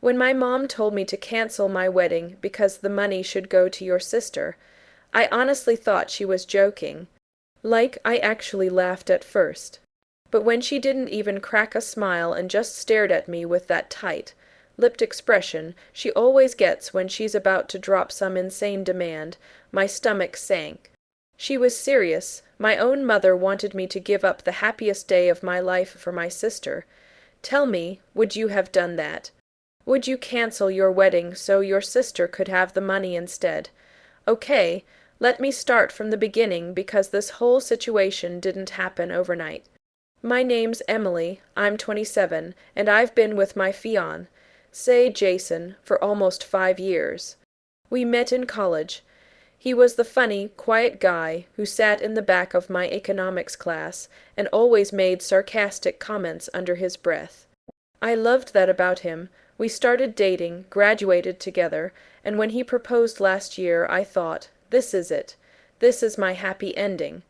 When my mom told me to cancel my wedding because the money should go to your sister, I honestly thought she was joking. Like, I actually laughed at first. But when she didn't even crack a smile and just stared at me with that tight, lipped expression she always gets when she's about to drop some insane demand, my stomach sank. She was serious. My own mother wanted me to give up the happiest day of my life for my sister. Tell me, would you have done that? Would you cancel your wedding so your sister could have the money instead? Okay, let me start from the beginning because this whole situation didn't happen overnight. My name's Emily, I'm 27, and I've been with my say Jason, for almost 5 years. We met in college. He was the funny, quiet guy who sat in the back of my economics class and always made sarcastic comments under his breath. I loved that about him. We started dating, graduated together, and when he proposed last year, I thought, this is it. This is my happy ending.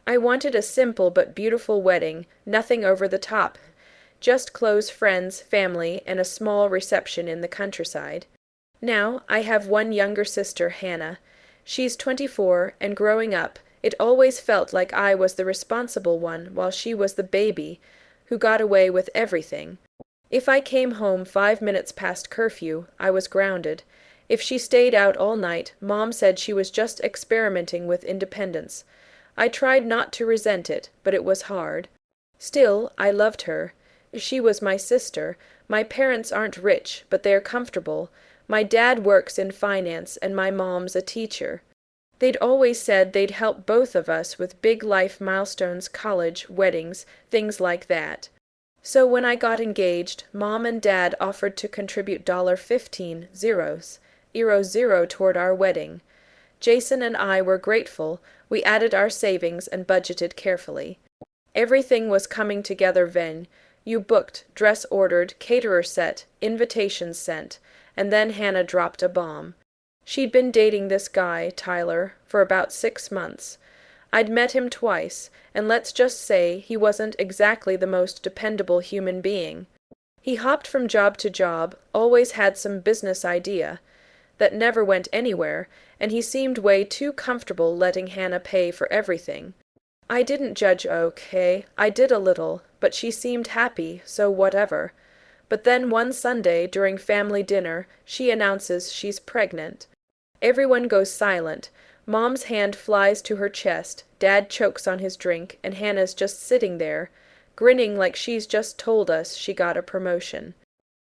I wanted a simple but beautiful wedding, nothing over the top. Just close friends, family, and a small reception in the countryside. Now, I have one younger sister, Hannah. She's 24, and growing up, it always felt like I was the responsible one while she was the baby, who got away with everything. If I came home 5 minutes past curfew, I was grounded. If she stayed out all night, Mom said she was just experimenting with independence. I tried not to resent it, but it was hard. Still, I loved her. She was my sister. My parents aren't rich, but they're comfortable. My dad works in finance, and my mom's a teacher. They'd always said they'd help both of us with big life milestones, college, weddings, things like that. So when I got engaged, Mom and Dad offered to contribute $15 zero toward our wedding. Jason and I were grateful. We added our savings and budgeted carefully. Everything was coming together then. You booked, dress ordered, caterer set, invitations sent, and then Hannah dropped a bomb. She'd been dating this guy, Tyler, for about 6 months. I'd met him twice, and let's just say he wasn't exactly the most dependable human being. He hopped from job to job, always had some business idea that never went anywhere, and he seemed way too comfortable letting Hannah pay for everything. I didn't judge, okay, I did a little, but she seemed happy, so whatever. But then one Sunday during family dinner, she announces she's pregnant. Everyone goes silent. Mom's hand flies to her chest, Dad chokes on his drink, and Hannah's just sitting there, grinning like she's just told us she got a promotion.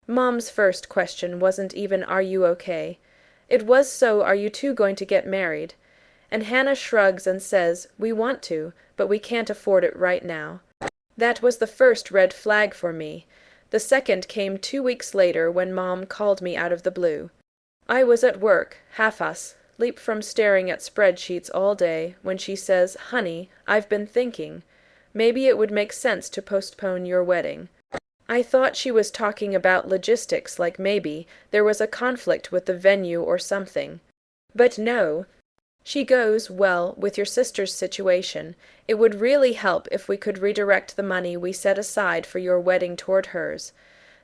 Mom's first question wasn't even, "Are you okay?" It was, "So, are you two going to get married?" And Hannah shrugs and says, "We want to, but we can't afford it right now." That was the first red flag for me. The second came 2 weeks later when Mom called me out of the blue. I was at work, asleep from staring at spreadsheets all day, when she says, "Honey, I've been thinking. Maybe it would make sense to postpone your wedding." I thought she was talking about logistics, like maybe there was a conflict with the venue or something. But no. She goes, "Well, with your sister's situation, it would really help if we could redirect the money we set aside for your wedding toward hers.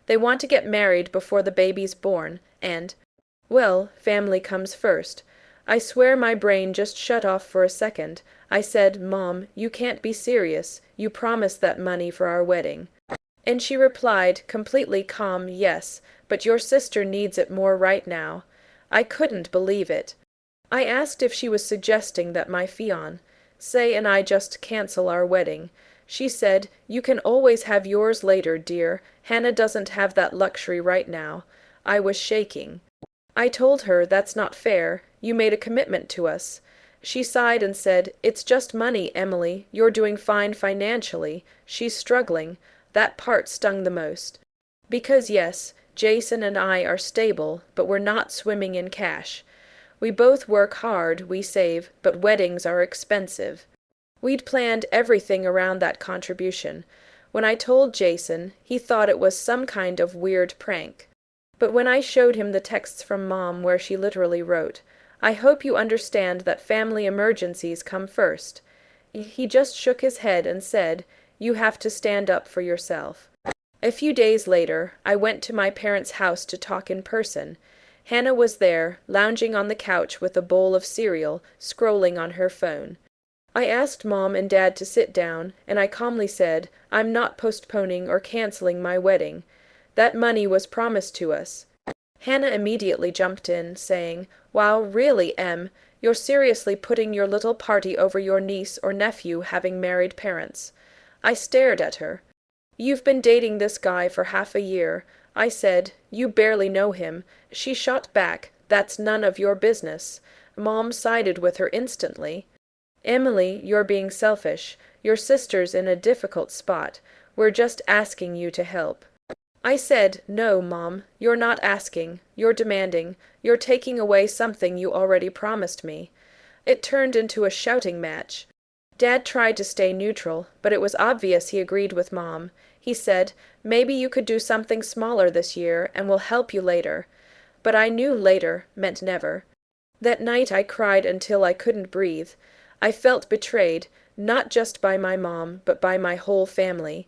They want to get married before the baby's born, and, well, family comes first." I swear my brain just shut off for a second. I said, "Mom, you can't be serious. You promised that money for our wedding." And she replied, completely calm, "Yes, but your sister needs it more right now." I couldn't believe it. I asked if she was suggesting that my say and I just cancel our wedding. She said, "You can always have yours later, dear. Hannah doesn't have that luxury right now." I was shaking. I told her, "That's not fair. You made a commitment to us." She sighed and said, "It's just money, Emily. You're doing fine financially. She's struggling." That part stung the most. Because yes, Jason and I are stable, but we're not swimming in cash. We both work hard, we save, but weddings are expensive. We'd planned everything around that contribution. When I told Jason, he thought it was some kind of weird prank. But when I showed him the texts from Mom where she literally wrote, "I hope you understand that family emergencies come first," he just shook his head and said, "You have to stand up for yourself." A few days later, I went to my parents' house to talk in person. Hannah was there, lounging on the couch with a bowl of cereal, scrolling on her phone. I asked Mom and Dad to sit down, and I calmly said, I'm not postponing or canceling my wedding. That money was promised to us. Hannah immediately jumped in, saying, Wow, really, Em, you're seriously putting your little party over your niece or nephew having married parents. I stared at her. You've been dating this guy for half a year. I said, You barely know him. She shot back, That's none of your business. Mom sided with her instantly. Emily, you're being selfish. Your sister's in a difficult spot. We're just asking you to help. I said, No, Mom, you're not asking. You're demanding. You're taking away something you already promised me. It turned into a shouting match. Dad tried to stay neutral, but it was obvious he agreed with Mom. He said, Maybe you could do something smaller this year, and we'll help you later. But I knew later meant never. That night I cried until I couldn't breathe. I felt betrayed, not just by my mom, but by my whole family.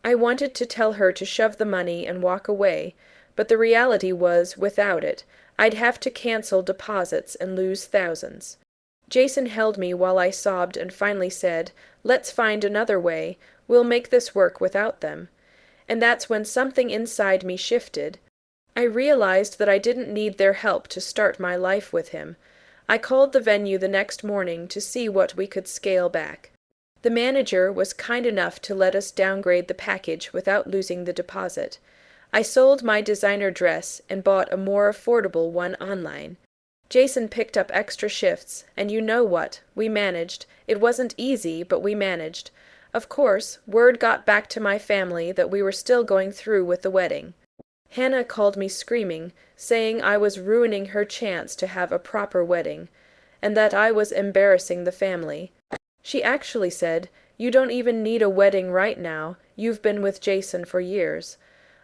I wanted to tell her to shove the money and walk away, but the reality was, without it, I'd have to cancel deposits and lose thousands. Jason held me while I sobbed and finally said, Let's find another way. We'll make this work without them. And that's when something inside me shifted. I realized that I didn't need their help to start my life with him. I called the venue the next morning to see what we could scale back. The manager was kind enough to let us downgrade the package without losing the deposit. I sold my designer dress and bought a more affordable one online. Jason picked up extra shifts, and you know what? We managed. It wasn't easy, but we managed. Of course, word got back to my family that we were still going through with the wedding. Hannah called me screaming, saying I was ruining her chance to have a proper wedding, and that I was embarrassing the family. She actually said, You don't even need a wedding right now. You've been with Jason for years.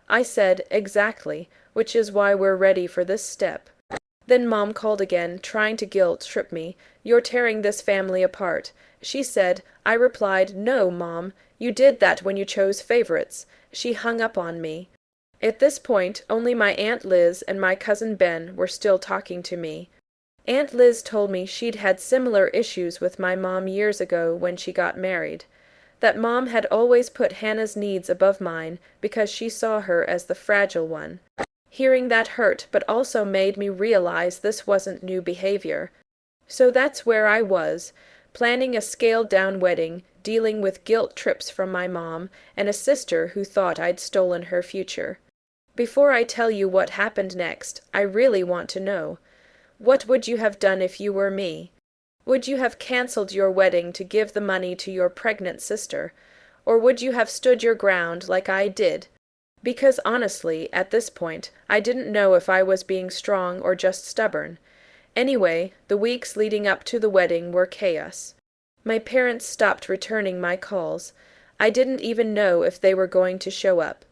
I said, Exactly, which is why we're ready for this step. Then Mom called again, trying to guilt-trip me. You're tearing this family apart. She said. I replied, No, Mom. You did that when you chose favorites. She hung up on me. At this point, only my Aunt Liz and my cousin Ben were still talking to me. Aunt Liz told me she'd had similar issues with my mom years ago when she got married. That Mom had always put Hannah's needs above mine because she saw her as the fragile one. Hearing that hurt, but also made me realize this wasn't new behavior. So that's where I was, planning a scaled-down wedding, dealing with guilt trips from my mom, and a sister who thought I'd stolen her future. Before I tell you what happened next, I really want to know. What would you have done if you were me? Would you have canceled your wedding to give the money to your pregnant sister? Or would you have stood your ground like I did? Because honestly, at this point, I didn't know if I was being strong or just stubborn. Anyway, the weeks leading up to the wedding were chaos. My parents stopped returning my calls. I didn't even know if they were going to show up.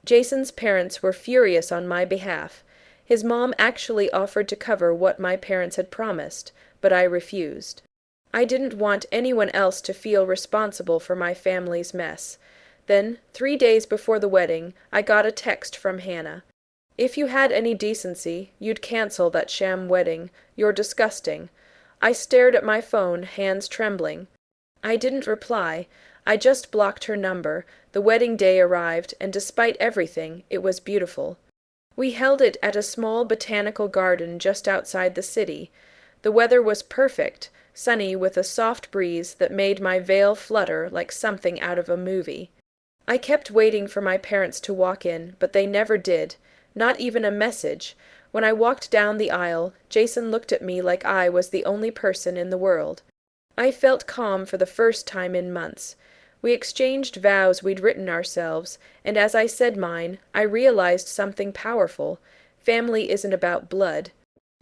Jason's parents were furious on my behalf. His mom actually offered to cover what my parents had promised, but I refused. I didn't want anyone else to feel responsible for my family's mess. Then, 3 days before the wedding, I got a text from Hannah. If you had any decency, you'd cancel that sham wedding. You're disgusting. I stared at my phone, hands trembling. I didn't reply. I just blocked her number. The wedding day arrived, and despite everything, it was beautiful. We held it at a small botanical garden just outside the city. The weather was perfect, sunny with a soft breeze that made my veil flutter like something out of a movie. I kept waiting for my parents to walk in, but they never did. Not even a message. When I walked down the aisle, Jason looked at me like I was the only person in the world. I felt calm for the first time in months. We exchanged vows we'd written ourselves, and as I said mine, I realized something powerful. Family isn't about blood.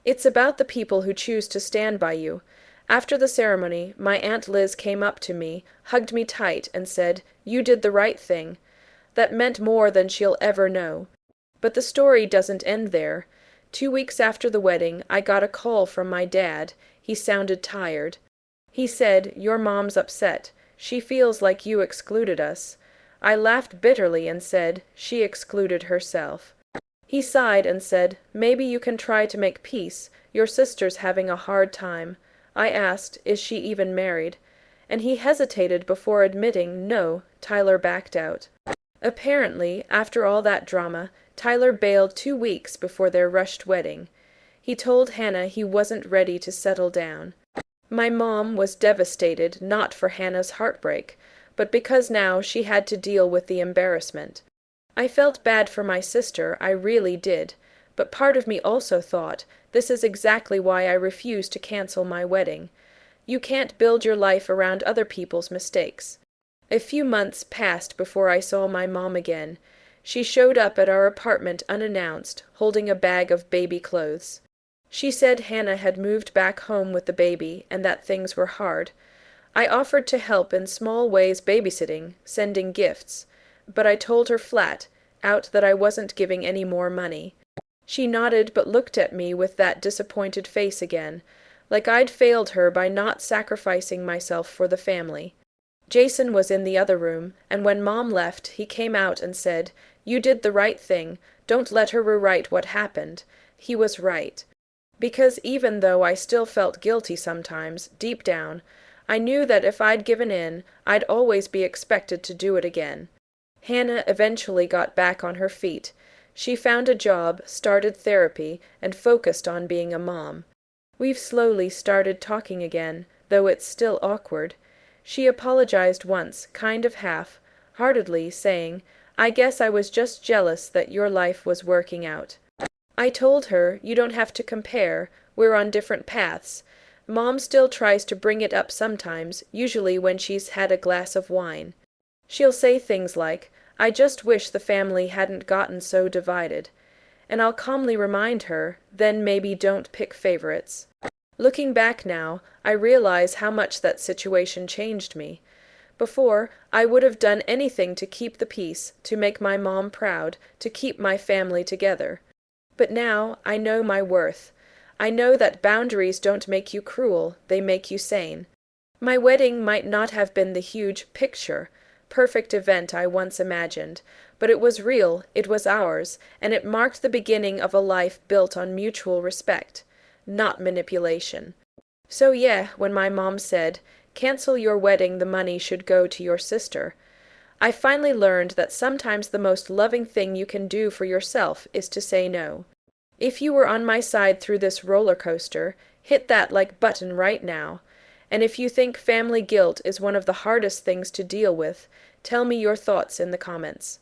It's about the people who choose to stand by you. After the ceremony, my Aunt Liz came up to me, hugged me tight, and said, You did the right thing. That meant more than she'll ever know. But the story doesn't end there. 2 weeks after the wedding, I got a call from my dad. He sounded tired. He said, Your mom's upset. She feels like you excluded us. I laughed bitterly and said she excluded herself. He sighed and said, "Maybe you can try to make peace. Your sister's having a hard time." I asked, "Is she even married?" And he hesitated before admitting no. Tyler backed out. Apparently, after all that drama, Tyler bailed 2 weeks before their rushed wedding. He told Hannah he wasn't ready to settle down. My mom was devastated, not for Hannah's heartbreak, but because now she had to deal with the embarrassment. I felt bad for my sister, I really did, but part of me also thought, this is exactly why I refuse to cancel my wedding. You can't build your life around other people's mistakes. A few months passed before I saw my mom again. She showed up at our apartment unannounced, holding a bag of baby clothes. She said Hannah had moved back home with the baby and that things were hard. I offered to help in small ways babysitting, sending gifts, but I told her flat out that I wasn't giving any more money. She nodded but looked at me with that disappointed face again, like I'd failed her by not sacrificing myself for the family. Jason was in the other room, and when Mom left, he came out and said, "You did the right thing. Don't let her rewrite what happened." He was right. Because even though I still felt guilty sometimes, deep down, I knew that if I'd given in, I'd always be expected to do it again. Hannah eventually got back on her feet. She found a job, started therapy, and focused on being a mom. We've slowly started talking again, though it's still awkward. She apologized once, kind of half-heartedly, saying, "I guess I was just jealous that your life was working out." I told her, "You don't have to compare, we're on different paths." Mom still tries to bring it up sometimes, usually when she's had a glass of wine. She'll say things like, "I just wish the family hadn't gotten so divided." And I'll calmly remind her, then maybe don't pick favorites. Looking back now, I realize how much that situation changed me. Before, I would have done anything to keep the peace, to make my mom proud, to keep my family together. But now, I know my worth. I know that boundaries don't make you cruel, they make you sane. My wedding might not have been the huge picture, perfect event I once imagined, but it was real, it was ours, and it marked the beginning of a life built on mutual respect, not manipulation. So yeah, when my mom said, "Cancel your wedding, the money should go to your sister," I finally learned that sometimes the most loving thing you can do for yourself is to say no. If you were on my side through this roller coaster, hit that like button right now. And if you think family guilt is one of the hardest things to deal with, tell me your thoughts in the comments.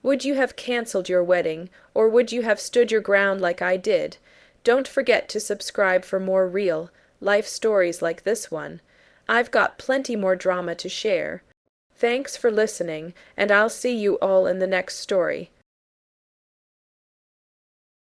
Would you have canceled your wedding, or would you have stood your ground like I did? Don't forget to subscribe for more real, life stories like this one. I've got plenty more drama to share. Thanks for listening, and I'll see you all in the next story.